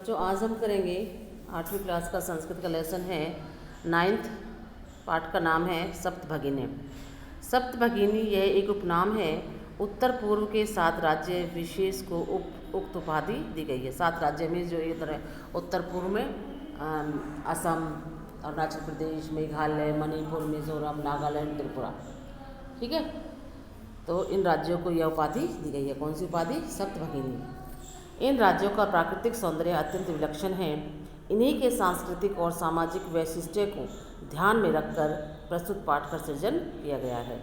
जो आज हम करेंगे 8वीं क्लास का संस्कृत का लेसन है। 9th पाठ का नाम है सप्तभगिनी। सप्तभगिनी यह एक उपनाम है। उत्तर पूर्व के 7 राज्य विशेष को उक्त उपाधि दी गई है। 7 राज्य में जो इधर उत्तर पूर्व में असम, अरुणाचल प्रदेश, मेघालय, मणिपुर, मिजोरम, नागालैंड, त्रिपुरा, ठीक है। तो इन राज्यों को यह उपाधि दी गई है। कौन सी उपाधि? सप्तभगिनी। इन राज्यों का प्राकृतिक सौंदर्य अत्यंत विलक्षण है। इन्हीं के सांस्कृतिक और सामाजिक वैशिष्ट्य को ध्यान में रखकर प्रस्तुत पाठ का सृजन किया गया है।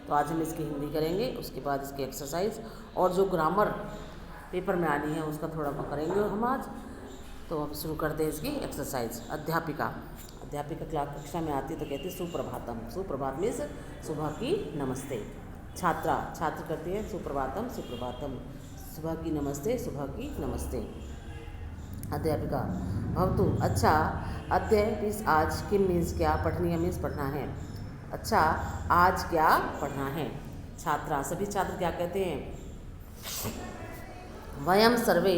तो आज हम इसकी हिंदी करेंगे, उसके बाद इसकी एक्सरसाइज और जो ग्रामर पेपर में आनी है उसका थोड़ा करेंगे हम आज। तो अब शुरू करते हैं इसकी एक्सरसाइज। अध्यापिका क्लास कक्षा में आती है तो कहती है सुप्रभातम। सुप्रभात मीन्स सुबह की नमस्ते। छात्र करती है सुप्रभातम सुप्रभातम, सुबह की नमस्ते, सुबह की नमस्ते। अध्यापिका भवतु अच्छा। अद्य मीन्स आज, किम मीन्स क्या, पठनीय मीन्स पढ़ना है। अच्छा आज क्या पढ़ना है। छात्रा सभी छात्र क्या कहते हैं? वयम सर्वे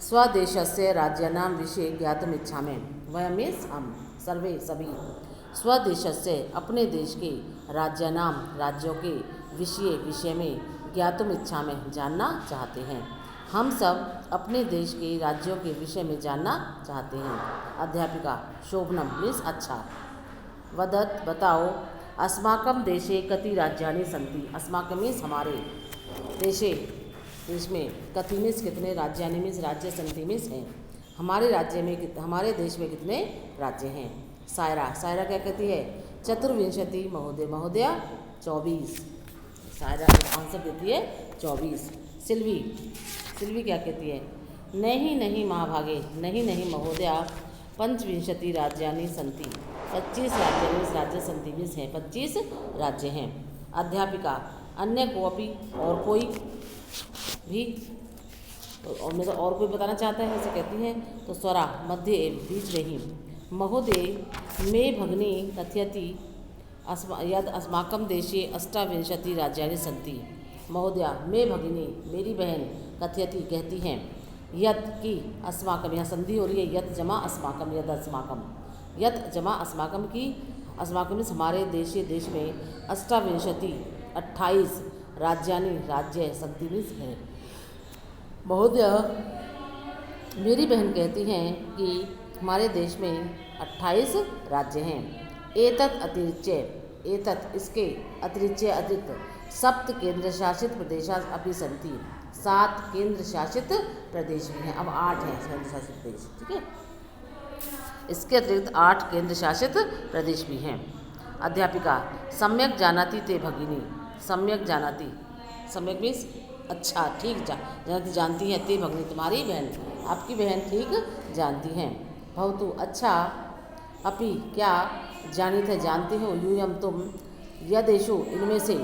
स्वदेशस्य राज्यानां विषये ज्ञातुम् इच्छामि। वयम मीन्स हम, सर्वे सभी, स्वदेशस्य अपने देश के, राज्यानां राज्यों के, विषय में, ज्ञातुम् इच्छा में जानना चाहते हैं। हम सब अपने देश के राज्यों के विषय में जानना चाहते हैं। अध्यापिका शोभनम मीन्स अच्छा। वदत बताओ। अस्माकं देशे कति राज्यानि सन्ति। अस्माकं मीन्स हमारे, देश में, कति मीन्स कितने, राज्यानि मीन्स राज्य, सन्ति मीन्स हैं। हमारे राज्य में, हमारे देश में कितने राज्य हैं। सायरा क्या कहती है? चतुर्विंशति महोदया 24। सायरा आंसर देती है 24। सिल्वी क्या कहती है? नहीं महाभागे, नहीं महोदया, पंचविंशति राज्यानि सन्ति। 25 राज्य सन्ति मीन्स हैं, 25 राज्य हैं। अध्यापिका अन्य कोऽपि, और कोई भी, और कोई बताना चाहता है ऐसे कहती हैं। तो स्वरा मध्य एवं बीच में ही। महोदय मे भगिनी कथयति यद अस्माकं देशे 28 राज्यानि सन्ति। महोदया में भगिनी मेरी बहन, कथयति कहती हैं, यद की अस्माकं, यहाँ संधि हो रही है, यद जमा अस्माकं, यद अस्माकं, यद जमा अस्माकं की, अस्माकं मीन्स हमारे देश में, 28 राज्यानि राज्य सन्ति मीन्स है। महोदया मेरी बहन कहती हैं कि हमारे देश में 28 राज्य हैं। एतत् इसके अतिरिक्त सप्त केंद्र शासित प्रदेशाः अपि सन्ति। 7 केंद्र शासित प्रदेश भी हैं। अब 8 हैं केंद्र शासित प्रदेश, ठीक है। इसके अतिरिक्त 8 केंद्र शासित प्रदेश भी हैं। अध्यापिका सम्यक जानाति ते भगिनी। सम्यक जानाति, सम्यक मीन्स अच्छा, ठीक, जानती है, ते भगिनी तुम्हारी बहन, आपकी बहन ठीक जानती हैं। भवतु अच्छा। अपि क्या, जानित है जानते हो, यूयम तुम, यदेषु इनमें से,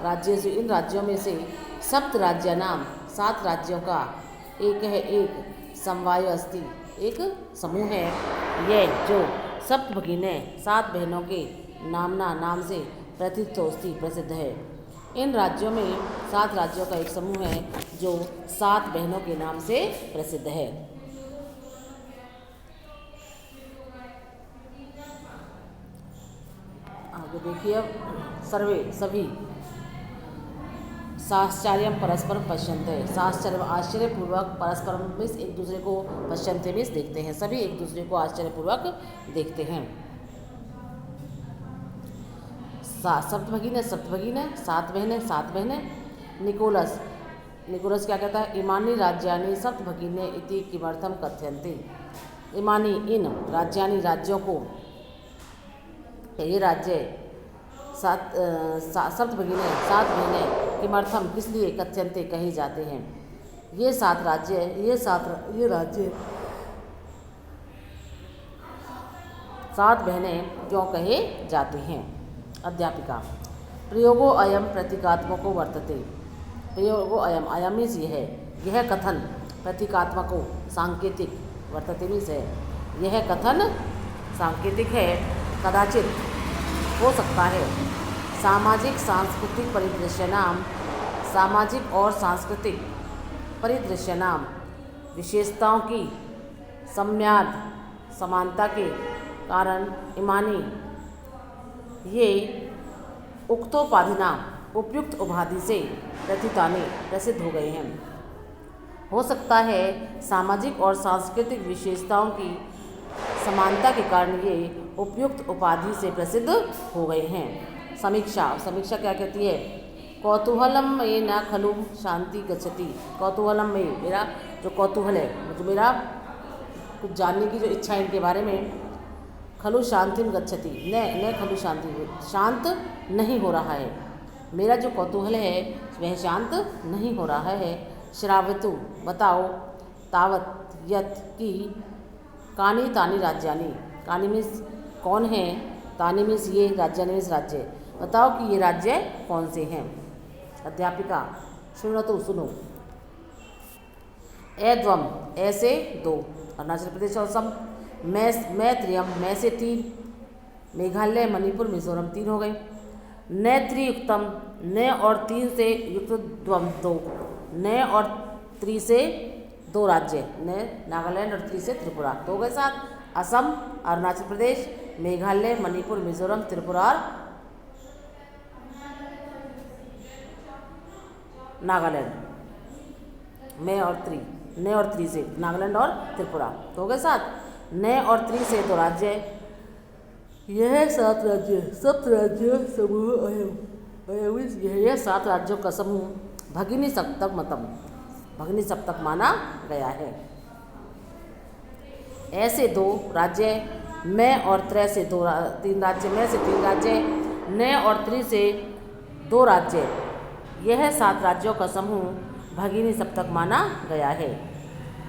राज्येषु इन राज्यों में से, सप्त राज्यानां 7 राज्यों का, एक समवाय अस्ति एक समूह है। यह जो सप्तभगिनी 7 बहनों के नाम से प्रसिद्ध है। इन राज्यों में 7 राज्यों का एक समूह है जो 7 बहनों के नाम से प्रसिद्ध है। आगे देखिए। अब सर्वे सभी, साश्चर्यम परस्परम पश्यन्ते। साश्चर्य आश्चर्यपूर्वक, परस्परम मीन्स एक दूसरे को, पश्यन्ते मीन्स देखते हैं, सभी एक दूसरे को आश्चर्यपूर्वक देखते हैं। सप्तभगिनी 7 बहनें। निकोलस क्या कहता है? इमानी राज्यानि सप्तभगिनी इति किमर्थम कथयन्ते। इमानी इन, राज्यानि राज्यों को, ये राज्य, सप्तभगिनी 7 बहनें, किमर्थम किस लिए, कथ्यन्ते कहे जाते हैं। ये 7 राज्य, ये राज्य 7 बहनें क्यों कहे जाते हैं। अध्यापिका प्रयोगो अयम प्रतीकात्मको वर्तते। प्रयोगो अयम मीन्स यह कथन, प्रतीकात्मको सांकेतिक, वर्तते मीन्स है, यह कथन सांकेतिक है, कदाचित हो सकता है। सामाजिक और सांस्कृतिक परिदृश्य नाम विशेषताओं की सम्याद समानता के कारण इमानी ये उक्तोपाधिना उपयुक्त उपाधि से प्रथितानि प्रसिद्ध हो गए हैं। हो सकता है सामाजिक और सांस्कृतिक विशेषताओं की समानता के कारण ये उपयुक्त उपाधि से प्रसिद्ध हो गए हैं। समीक्षा क्या कहती है? कौतूहलम में न खलु शांति गच्छति। कौतूहलम में मेरा जो कौतूहल है, जो मेरा कुछ जानने की जो इच्छा है इनके बारे में, खलु शांतिम गच्छति, न खलु शांति, शांत नहीं हो रहा है। मेरा जो कौतूहल है वह शांत नहीं हो रहा है। श्रावतु बताओ, तावत यत की, कानी तानी राज्यानि, कानी मीन्स कौन है, तानी मीन्स ये, राज्यानि मीन्स राज्य, बताओ कि ये राज्य कौन से हैं। अध्यापिका शृणोतु सुनो। एद्वम ऐसे दो, अरुणाचल प्रदेश और असम। मैं त्रियम मैं से 3, मेघालय मणिपुर मिजोरम 3 हो गए। न त्रियुक्तम न और 3 से युक्त द्वम 2, न और 3 से 2 राज्य, न नागालैंड और 3 से त्रिपुरा 2 हो गए 7। असम, अरुणाचल प्रदेश, मेघालय, मणिपुर, मिजोरम, त्रिपुरा और नागालैंड। न और 3 से नागालैंड और त्रिपुरा तो हो गए 7। न और 3 से 2 राज्य, यह 7 राज्य सप्त राज्य समूह यह 7 राज्यों का समूह भगिनी सप्तक मतम, भगिनी सप्तक माना गया है। ऐसे 2 राज्य, मैं और 3 से 3 राज्य, मैं से 3 राज्य, न और 3 से 2 राज्य, यह 7 राज्यों का समूह भगिनी सप्तक माना गया है।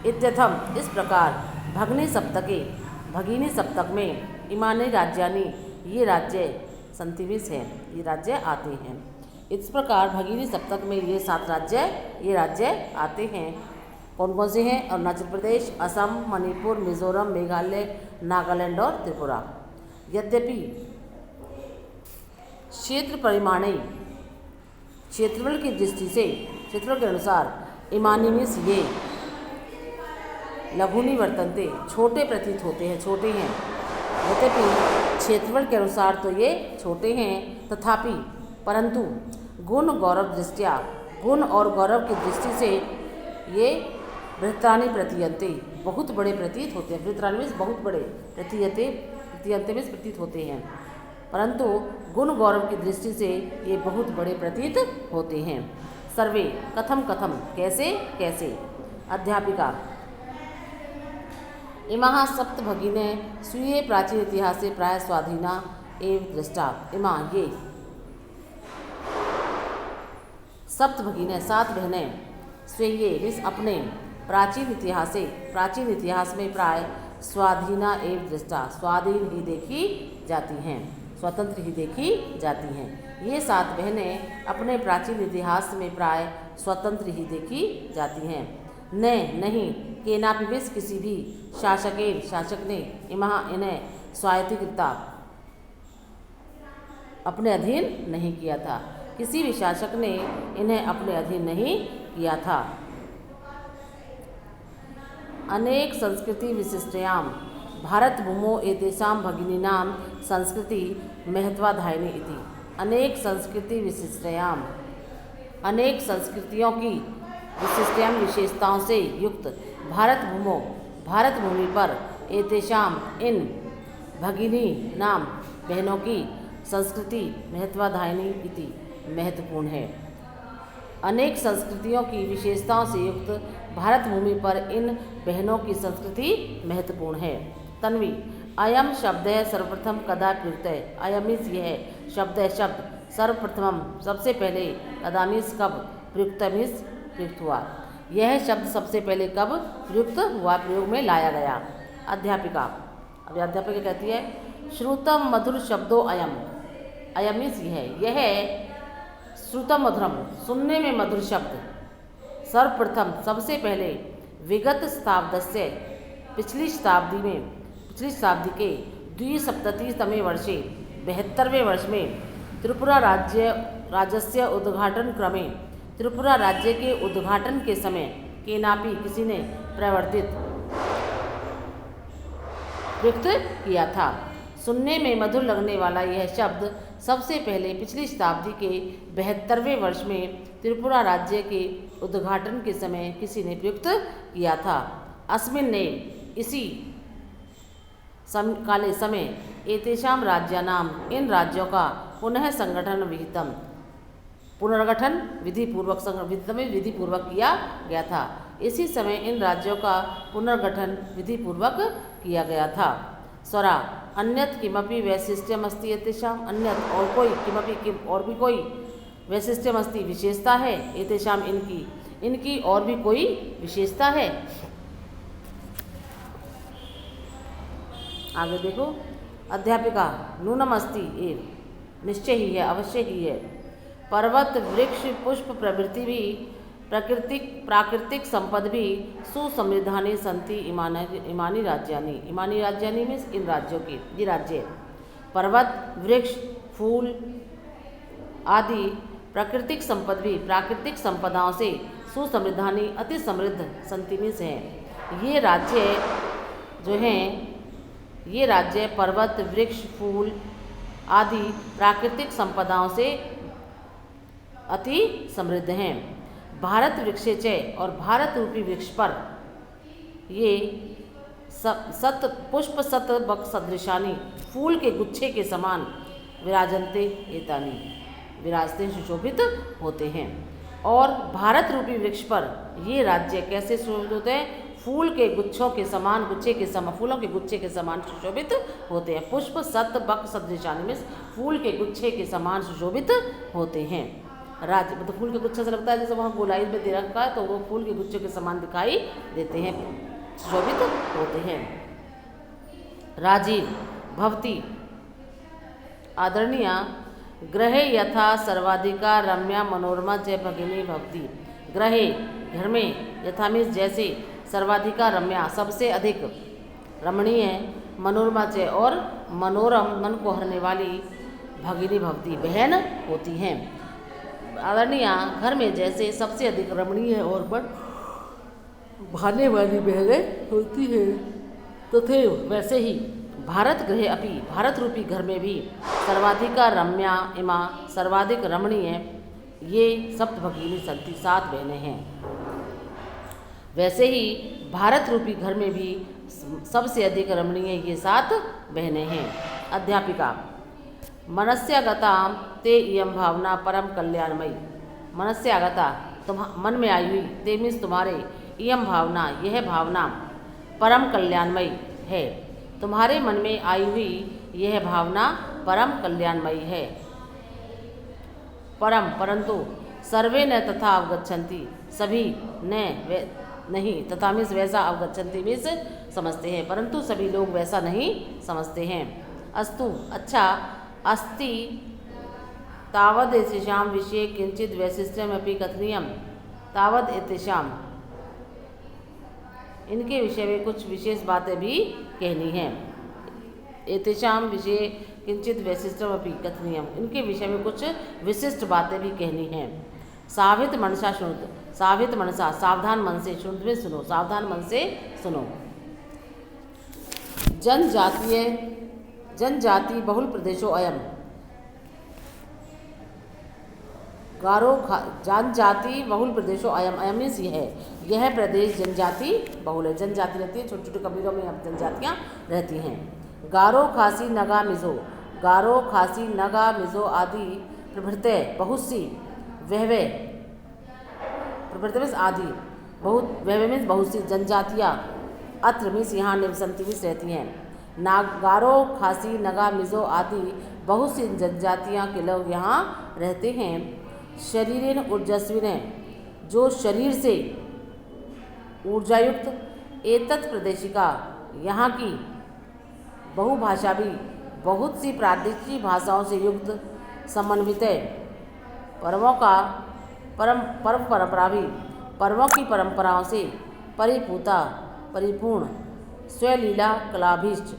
इत्यथम इस प्रकार भगिनी सप्तक में इमानी राज्यानि ये राज्य संतिविस हैं, ये राज्य आते हैं। इस प्रकार भगिनी सप्तक में ये 7 राज्य आते हैं। कौन कौन से हैं? अरुणाचल प्रदेश, असम, मणिपुर, मिजोरम, मेघालय, नागालैंड और त्रिपुरा। यद्यपि क्षेत्र परिमाणे, क्षेत्रफल की दृष्टि से, क्षेत्रफल के अनुसार इमानी मीन्स ये, लघुनी वर्तन्ते छोटे प्रतीत होते हैं, छोटे हैं। यद्यपि क्षेत्रफल के अनुसार तो ये छोटे हैं, तथापि परंतु गुण गौरव दृष्टिया, गुण और गौरव की दृष्टि से ये बृहत्तानि प्रतीयन्ते बहुत बड़े प्रतीत होते हैं। बृहत्तानि मीन्स बहुत बड़े, प्रतीयन्ते मीन्स प्रतीत होते हैं, परंतु गुण गौरव की दृष्टि से ये बहुत बड़े प्रतीत होते हैं। सर्वे कथम कथम कैसे कैसे। अध्यापिका इमा सप्त भगिने स्वीय प्राचीन इतिहास से प्राय स्वाधीना एवं दृष्टा। इमा ये 7 भगिने 7 बहनें, स्वीय मीन्स अपने, प्राचीन इतिहास में प्राय स्वाधीना एवं दृष्टा स्वाधीन ही देखी जाती हैं, स्वतंत्र ही देखी जाती हैं। ये 7 बहनें अपने प्राचीन इतिहास में प्राय स्वतंत्र ही देखी जाती हैं। नहीं केनापि मीन्स किसी भी शासक ने इन्हें स्वायत्तकृता अपने अधीन नहीं किया था, किसी भी शासक ने इन्हें अपने अधीन नहीं किया था। अनेक संस्कृति विशिष्टयाम भारत भूमो एतेषां भगिनीनां संस्कृति महत्वाधायिनी इति। अनेक संस्कृति विशिष्टयाम, अनेक संस्कृतियों की विशेषताओं से युक्त भारत भूमि पर एतेषां इन भगिनी नाम बहनों की संस्कृति महत्वाधायिनी इति महत्वपूर्ण है। अनेक संस्कृतियों की विशेषताओं से युक्त भारत भूमि पर इन बहनों की संस्कृति महत्वपूर्ण है। तन्वी अयम शब्द है सर्वप्रथम कदा प्रयुक्त है। अयम मीन्स यह शब्द सर्वप्रथम सबसे पहले, कदा मीन्स कब, प्रयुक्त मीन्स प्रयुक्त हुआ। यह शब्द सबसे पहले कब प्रयुक्त हुआ, प्रयोग में लाया गया। अध्यापिका अब अध्यापिका कहती है श्रुतम मधुर शब्दों अयम। अयम मीन्स यह श्रुतम मधुरम सुनने में मधुर शब्द, सर्वप्रथम सबसे पहले, विगत शताब्दस्य पिछली शताब्दी के 2सप्ततितमे वर्षे 72वें वर्ष में त्रिपुरा राज्यस्य उद्घाटन क्रमे, त्रिपुरा राज्य के उद्घाटन के समय केनापि किसी ने प्रयुक्त किया था। सुनने में मधुर लगने वाला यह शब्द सबसे पहले पिछली शताब्दी के 72वें वर्ष में त्रिपुरा राज्य के उद्घाटन के समय किसी ने प्रयुक्त किया था। अस्मिन् ने इसी काले समय एतेषां राज्यानाम इन राज्यों का पुनर्गठन विधिपूर्वक किया गया था। इसी समय इन राज्यों का पुनर्गठन विधिपूर्वक किया गया था। स्वरा अन्यत किमपि वैशिष्ट्यम अस्ति एतेषाम, अन्यत और भी कोई वैशिष्ट्यम अस्ति विशेषता है, एतेषाम इनकी और भी कोई विशेषता है। आगे देखो, अध्यापिका नूनम अस्ति एव, निश्चय ही है, अवश्य ही है। पर्वत वृक्ष पुष्प प्रवृत्ति भी प्राकृतिक संपद भी सुसमृद्धानि सन्ति इमानि राज्यानि मीन्स इन राज्यों की, ये राज्य पर्वत वृक्ष फूल आदि प्राकृतिक संपद भी प्राकृतिक संपदाओं से सुसमृद्धानि अति समृद्ध सन्ति मीन्स हैं। ये राज्य पर्वत वृक्ष फूल आदि प्राकृतिक संपदाओं से अति समृद्ध हैं। भारत वृक्षे च, और भारत रूपी वृक्ष पर ये पुष्प बक सदृशानी, फूल के गुच्छे के समान विराजते एतानी, विराजते सुशोभित होते हैं। और भारत रूपी वृक्ष पर ये राज्य कैसे सुशोभित होते हैं? फूलों के गुच्छे के समान सुशोभित होते हैं। पुष्प बक सदृशानी में फूल के गुच्छे के समान सुशोभित होते हैं। राज्य मतलब फूल के गुच्छे से लगता है जैसे वहाँ गोलाई में दे रखा है, तो वो फूल के गुच्छे के समान दिखाई देते हैं, सुशोभित होते हैं। राजीव भवती आदरणीय ग्रहे यथा सर्वाधिका रम्या मनोरमा च भगिनी भवती। ग्रहे घर में, यथा मीन्स जैसे, सर्वाधिका रम्या सबसे अधिक, रमणीय मनोरमा च और मनोरम मन को हरने वाली, भगिनी भवती बहन होती हैं। आदरणीय घर में जैसे सबसे अधिक रमणीय और मन भाने वाली बहनें होती है, तथैव वैसे ही भारत गृहे अपि, भारत रूपी घर में भी सर्वाधिका रम्या इमा, सर्वाधिक रमणीय ये सप्त भगिनी सन्ति, 7 बहनें हैं। वैसे ही भारत रूपी घर में भी सबसे अधिक रमणीय ये 7 बहनें हैं। अध्यापिका मनस्यागता ते इयं भावना परम कल्याणमयी। मनस्यागता मन में आई हुई, ते मीन्स तुम्हारे, इयं भावना यह भावना, परम कल्याणमयी है, तुम्हारे मन में आई हुई यह भावना परम कल्याणमयी है। परम परंतु, सर्वे न तथा अवगच्छन्ति सभी, न नहीं, तथा मीन्स वैसा, अवगच्छन्ति मीन्स समझते हैं, परंतु सभी लोग वैसा नहीं समझते हैं। अस्तु अच्छा, अस्ति तावद एतेषां विषये किंचित वैशिष्ट्यमपि कथनीयं। तावद एतेषां, इनके विषय में कुछ विशेष बातें भी कहनी हैं। एतेषां विषये किंचित वैशिष्ट्यमपि कथनीयं, इनके विषय में कुछ विशिष्ट बातें भी कहनी हैं। सावित मनसा शुणुत, सावित मनसा सावधान मन से, शुणुत में सुनो, सावधान मन से सुनो। जनजाति बहुल प्रदेशो अयम। जनजाति बहुल प्रदेशों अयम मीन्स यह प्रदेश जनजाति बहुल है। जनजाति रहती है, छोटे छोटे कबीलों में अब जनजातियाँ रहती हैं। गारो खासी नगा मिज़ो, गारो खासी नगा मिज़ो आदि प्रभृतय बहुत सी, वहवे प्रभृतय मीन्स आदि, बहुत, वहवे मीन्स बहुत सी जनजातियाँ अत्र मीन्स यहाँ निवसन्ति मीन्स रहती हैं। गारो खासी नगा मिज़ो आदि बहुत सी जनजातियाँ के लोग यहाँ रहते हैं। शरीरेन ऊर्जस्विन, जो शरीर से ऊर्जायुक्त, एतत् प्रदेशिका यहाँ की बहुभाषा भी, बहुत सी प्रादेशिक भाषाओं से युक्त, समन्वित पर्वों की परंपराओं से परिपूर्ण, स्वलीला कलाभीष्ट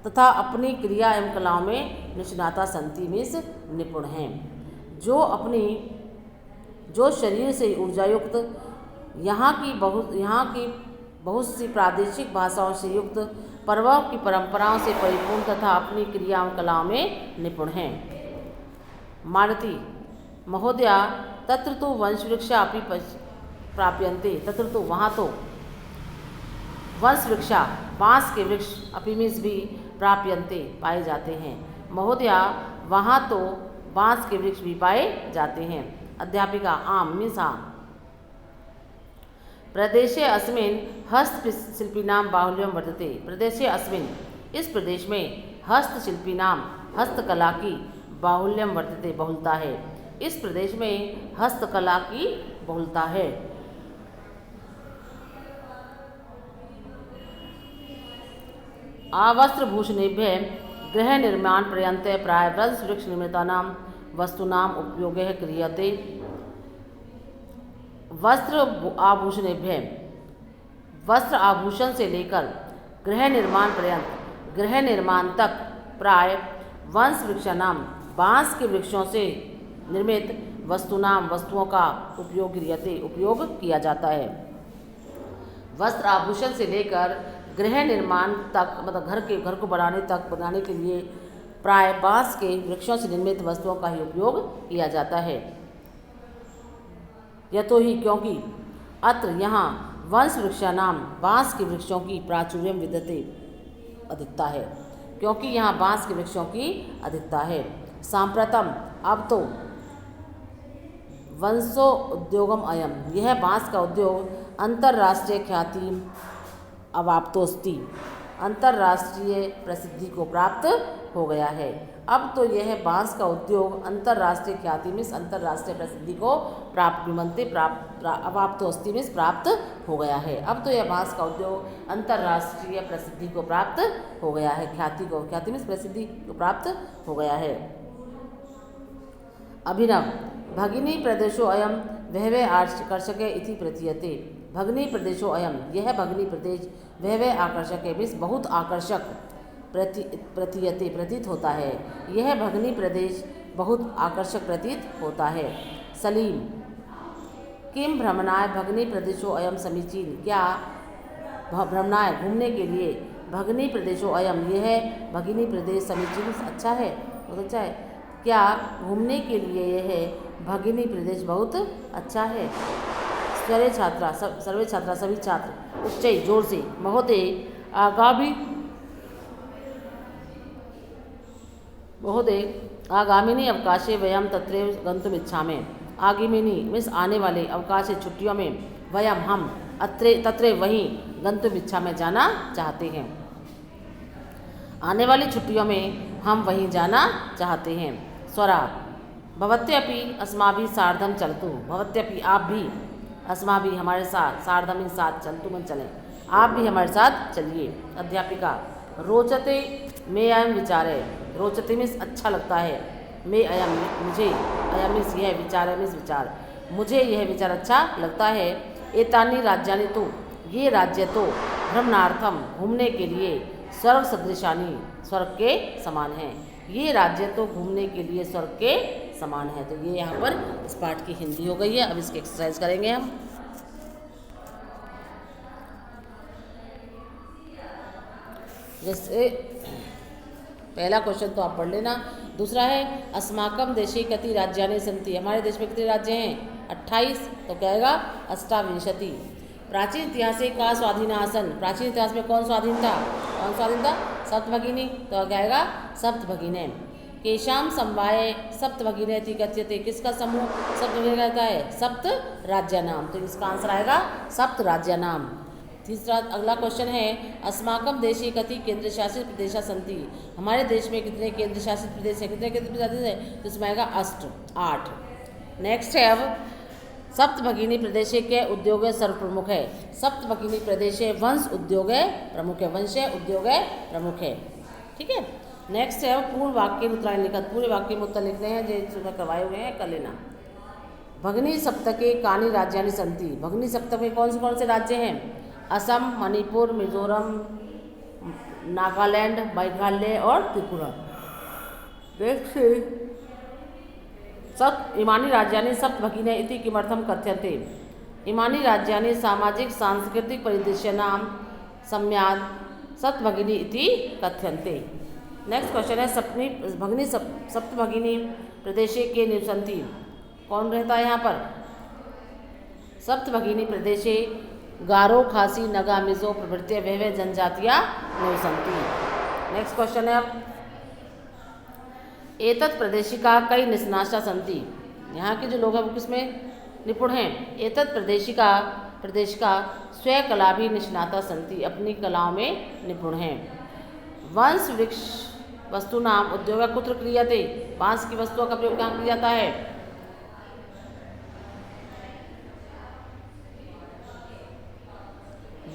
तथा अपनी क्रिया एवं कलाओं में निष्णाता संति मीन्स निपुण हैं। जो शरीर से ऊर्जायुक्त, यहाँ की बहुत सी प्रादेशिक भाषाओं से युक्त, पर्वों की परंपराओं से परिपूर्ण तथा अपनी क्रियाओं कलाओं में निपुण हैं। मालती महोदया तत्र तो वंशवृक्षा अपि प्राप्यन्ते, तत्र तो वहाँ तो वंशवृक्षा बाँस के वृक्ष अपि मीन्स भी प्राप्यन्ते पाए जाते हैं। महोदया वहाँ तो बाँस के वृक्ष भी पाए जाते हैं। अध्यापिका आम मीन्स आम। प्रदेशे अस्मिन् हस्तशिल्पिनां बाहुल्यं वर्तते, प्रदेशे अस्मिन् इस प्रदेश में हस्तशिल्पिनां हस्तकला की बाहुल्यम वर्तते बहुलता है, इस प्रदेश में हस्तकला की बहुलता है। आवस्त्रभूषणेभ्यः गृह निर्माण पर्यन्त प्राय वंश वृक्ष निर्मितानां वस्तूनां उपयोगः क्रियते। वस्त्र आभूषणेभ्यः वस्त्र आभूषण से लेकर गृह निर्माण पर्यंत गृह निर्माण तक प्राय वंश वृक्षानाम बाँस के वृक्षों से निर्मित वस्तुनाम वस्तुओं का उपयोग किया जाता है। वस्त्र आभूषण से लेकर गृह निर्माण तक मतलब घर को बनाने के लिए प्राय बाँस के वृक्षों से निर्मित वस्तुओं का ही उपयोग किया जाता है। यतो ही क्योंकि अत्र यहाँ वंश वृक्षानाम बाँस के वृक्षों की प्राचुर्यम विद्यते अधिकता है, क्योंकि यहाँ बाँस के वृक्षों की अधिकता है। सांप्रतम अब तो वंशो उद्योगम अयम, यह बाँस का उद्योग अंतर्राष्ट्रीय ख्याति अवाप्तोस्ति, अंतर्राष्ट्रीय प्रसिद्धि को प्राप्त हो गया है। अब तो यह बाँस का उद्योग अंतर्राष्ट्रीय ख्याति मीन्स अंतर्राष्ट्रीय प्रसिद्धि को अवाप्तोस्ति मीन्स प्राप्त हो गया है। अब तो यह बाँस का उद्योग अंतर्राष्ट्रीय प्रसिद्धि को प्राप्त हो गया है, ख्याति मीन्स प्रसिद्धि को प्राप्त हो गया है। अभिनव भगिनी प्रदेशो अयम वहवे आकर्षक इति प्रतीयते, भगिनी प्रदेशो अयम यह भगिनी प्रदेश वहवे आकर्षक है मीन्स बहुत आकर्षक प्रतीत होता है, यह भगिनी प्रदेश बहुत आकर्षक प्रतीत होता है। सलीम किम भ्रमणाय भगिनी प्रदेशो अयम समीचीन, क्या भ्रमणाय घूमने के लिए भगिनी प्रदेशो अयम यह भगिनी प्रदेश समीचीन अच्छा है, बहुत अच्छा है, क्या घूमने के लिए यह भगिनी प्रदेश बहुत अच्छा है। सर्वे छात्रा सभी छात्र उच्चै जोर से महोदय आगामिनी अवकाशे वयम तत्रैव गन्तुम इच्छामि, आगामिनी मीन्स आने वाले अवकाश छुट्टियों में वयम हम तत्रैव वहीं गन्तुम इच्छामि जाना चाहते हैं, आने वाली छुट्टियों में हम वहीं जाना चाहते हैं। स्वरा भवत्यपि अस्माभिः सार्धं चलतु, भवत्यपि आप भी अस्माभिः हमारे साथ सार्धं साथ चलतु मन चलें, आप भी हमारे साथ चलिए। अध्यापिका रोचते मे अयम विचारे, रोचते मीन्स अच्छा लगता है, मे अयम मुझे, अयम मीन्स यह, विचार मीन्स विचार, मुझे यह विचार अच्छा लगता है। एतानि राज्यानि तो ये राज्य तो भ्रमणार्थम घूमने के लिए स्वर्ग सदृशानि स्वर्ग के समान हैं, ये राज्य तो घूमने के लिए स्वर्ग के समान है। तो ये यहाँ पर इस पाठ की हिंदी हो गई है। अब इसकी एक्सरसाइज करेंगे हम। जैसे पहला क्वेश्चन तो आप पढ़ लेना। दूसरा है अस्माकम देशे कति राज्यानि सन्ति, हमारे देश में कितने राज्य हैं 28, तो क्या आएगा अष्टाविंशति। प्राचीन इतिहास का स्वाधीन आसन, प्राचीन इतिहास में कौन स्वाधीन था, सप्तभगिनी, तो क्या आएगा सप्तभगिने। केशाम समवाय सप्तभगिने कथ्यते, किसका समूह सप्तभगिनी कहता है, सप्त राज्य नाम, तो इसका आंसर आएगा सप्त राज्य नाम। तीसरा अगला क्वेश्चन है अस्माकम देशे कति केंद्र शासित प्रदेश सन्ति, हमारे देश में कितने केंद्र शासित प्रदेश है, कितने केंद्र शासित है, तो इसमें आएगा 8। नेक्स्ट है अब सप्तभगिनी प्रदेश के उद्योग सर्वप्रमुख है, सप्तभगिनी प्रदेश वंश उद्योग प्रमुख है, वंश उद्योग प्रमुख है, ठीक है। नेक्स्ट है पूर्ण वाक्य में उत्तरायण लिखत, पूरे वाक्य में उत्तर लिखने हैं जो करवाए हुए हैं कर लेना। भगिनी सप्तके कानि राज्यानि सन्ति, भगिनी सप्तक में कौन से राज्य हैं, असम, मणिपुर, मिजोरम, नागालैंड, मेघालय और त्रिपुरा। नेक्स्ट इमानी राज्यानि सप्तभगिनी इति किमर्थं कथ्यन्ते, इमानी राज्यानि सामाजिक सांस्कृतिक परिदृश्यानां सम्याद सप्तभगिनी इति कथ्यन्ते। नेक्स्ट क्वेश्चन है सप्तभगिनी प्रदेशे के निवसन्ति। कौन रहता है यहाँ पर? सप्तभगिनी प्रदेशे गारो, खासी, नगा, मिजो प्रभृत्य वह जनजातियाँ निवसन्ति। नेक्स्ट क्वेश्चन है अब एतत् प्रदेशिका कई निष्णाता सन्ति। यहाँ के जो लोग हैं वो किसमें निपुण हैं? एतत् प्रदेशिका स्वकला भी निष्णाता सन्ति, अपनी कलाओं में निपुण हैं। वंश वृक्ष वस्तु नाम उद्योग कुत्र क्रियते। बांस की वस्तुओं का प्रयोग कहाँ किया जाता है?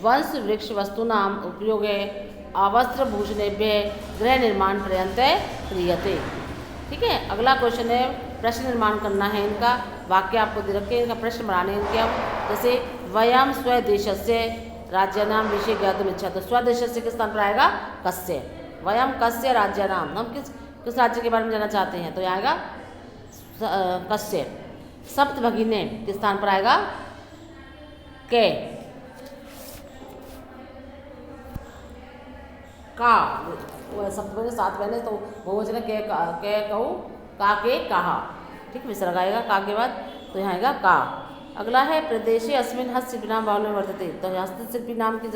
वंश वृक्ष वस्तु नाम उपयोग आवस्त्र भूषणेभ्य गृह निर्माण पर्यंत क्रियते। ठीक है, अगला क्वेश्चन है प्रश्न निर्माण करना है इनका। वाक्य आपको दे रखे, इनका प्रश्न बनाने हैं इनके हम। जैसे वयम स्वदेशस्य राज्यानाम विषय ज्ञातुम इच्छा, तो स्वदेशस्य किस स्थान पर आएगा? कस्य। वयम कस्य राज्यानाम, हम किस राज्य के बारे में जानना चाहते हैं, तो यहाँ आएगा कस्य। सप्तभगिनी किस स्थान पर आएगा? के। का सप्तभगिनी 7 बहने तो बहुवचन के कहूँ, का के कहा। ठीक, विसर्ग आएगा का के बाद, तो यहाँ आएगा का। अगला है प्रदेशे अस्मिन हस्तशिल्पी नाम बाहुल्यं वर्तते, तो हस्तशिल्पी नाम की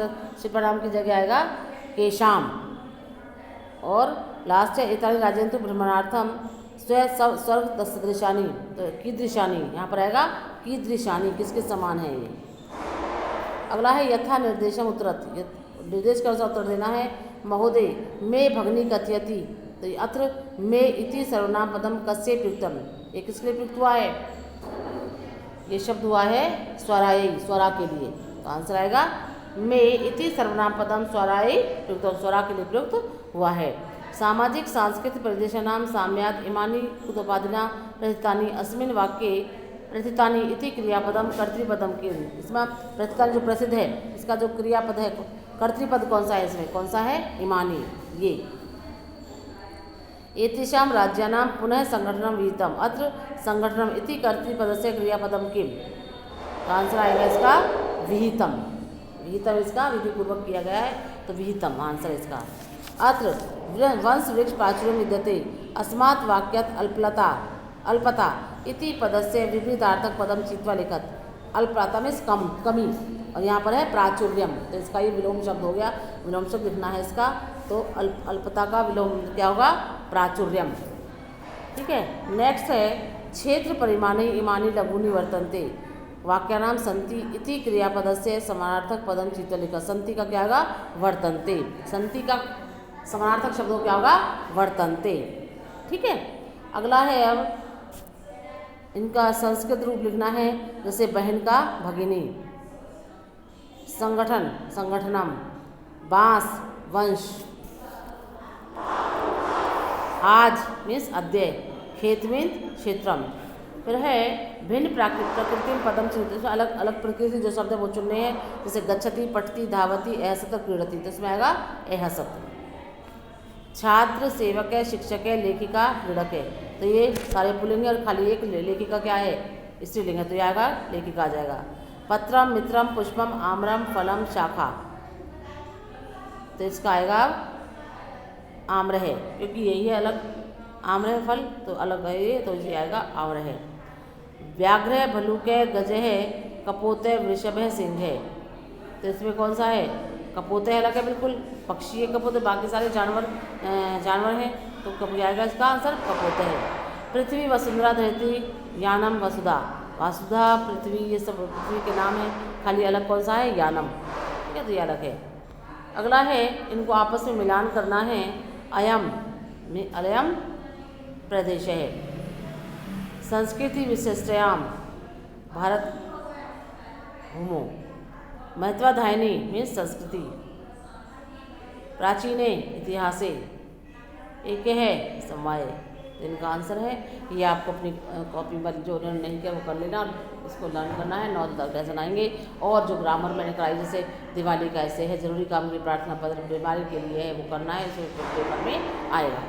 जगह आएगा केशाम। और लास्ट है इताली राजेंद्र भ्रमणार्थम स्वर्ग सदृशानी, तो कीदृशानी, यहाँ पर आएगा कीदृशानी, किसके समान है ये। अगला है यथा निर्देशम उत्तरत, निर्देश के अनुसार उत्तर देना है। महोदय मे भगनी कथयति, तो अत्र मे इति सर्वनाम पदम कस्य प्रयुक्तम, ये किसके लिए प्रयुक्त हुआ है? ये शब्द हुआ है स्वराय, स्वरा के लिए, तो आंसर आएगा मे इति सर्वनाम पदम स्वराय प्रयुक्त, स्वरा के लिए प्रयुक्त हुआ है। सामाजिक सांस्कृतिक परिदेशानाम साम्यात् इमानि कुतोपाधिना प्रथितानि अस्मिन वाक्ये प्रथितानि इति क्रियापदम कर्तृपदम के, इसमें प्रथितानि जो प्रसिद्ध है इसका जो क्रियापद है कर्तृपद कौन सा है? इसमें कौन सा है? इमानी। ये एतेषां राज्यानां पुनः संगठनम विहितम, अत्र संगठनम इति कर्तृपदस्य क्रियापदम किम, तो आंसर आएगा इसका विहितम। विहितम इसका विधिपूर्वक किया गया है, तो विहितम आंसर इसका। अत्र वंश वृक्ष प्राचुर्यं विद्यते अस्मात् वाक्यात् अल्पता इति पदस्य विपरीतार्थक पदम चित्वा लिखत। अल्पता मीन्स कम, कमी, और यहाँ पर है प्राचुर्यम, तो इसका ये विलोम शब्द हो गया। विलोम शब्द लिखना है इसका, तो अल्पता का विलोम क्या होगा? प्राचुर्यम। ठीक है, नेक्स्ट है क्षेत्र परिमाणे इमानी लघूनि वर्तन्ते। वाक्यानाम संति इति क्रियापदस्य समानार्थक पदम चित्वा लिखत। संति का क्या होगा? वर्तन्ते। संति का समानार्थक शब्द क्या होगा? वर्तन्ते। ठीक है, अगला है अब इनका संस्कृत रूप लिखना है। जैसे बहन का भगिनी, संगठन संगठनम, बांस वंश, आज मीन्स अद्य, खेत मीन्स क्षेत्रम। फिर है भिन्न प्रकृति पदम चिन्हित, अलग अलग प्रकृति जो शब्द है वो चुनने हैं। जैसे गच्छति, पठति, धावति, एहसत, क्रीडति, तो इसमें आएगा एहसत। छात्र, सेवक है, शिक्षक है, लेखिका, क्रीड़क है, तो ये सारे पुल्लिंग है और खाली एक लेखिका क्या है? स्त्रीलिंग है, तो ये आएगा लेखिका आ जाएगा। पत्रम, मित्रम, पुष्पम, आम्रम, फलम, शाखा, तो इसका आएगा आम्र है, क्योंकि यही है अलग, आम्र है फल तो अलग है ये, तो इसे आएगा आम्र है। व्याघ्र है, भल्लुक है, गज है, कपोत है, वृषभ है, सिंह है, तो इसमें कौन सा है? कपोत है अलग है बिल्कुल, पक्षी है कपोत है, बाकी सारे जानवर हैं, तो कब आएगा इसका आंसर? कपोत है। पृथ्वी, वसुंधरा, धरती, यानम, वसुधा, वासुधा, पृथ्वी, ये सब पृथ्वी के नाम है, खाली अलग कौन सा है? यानम। ठीक है, तो ये अलग है। अगला है इनको आपस में मिलान करना है। अलयम प्रदेश है। संस्कृति विशिष्टयाम भारत भूमो, महत्वाधायिनी मीन्स संस्कृति, प्राचीने इतिहासे, एक है समवाय, इनका आंसर है। ये आपको अपनी कॉपी पर जो लर्न नहीं किया वो कर लेना, और इसको लर्न करना है। 9 कैसे आएंगे, और जो ग्रामर मैंने कराई जैसे दिवाली कैसे है, जरूरी काम की प्रार्थना पत्र बीमारी के लिए है, वो करना है, इसमें पेपर में आएगा।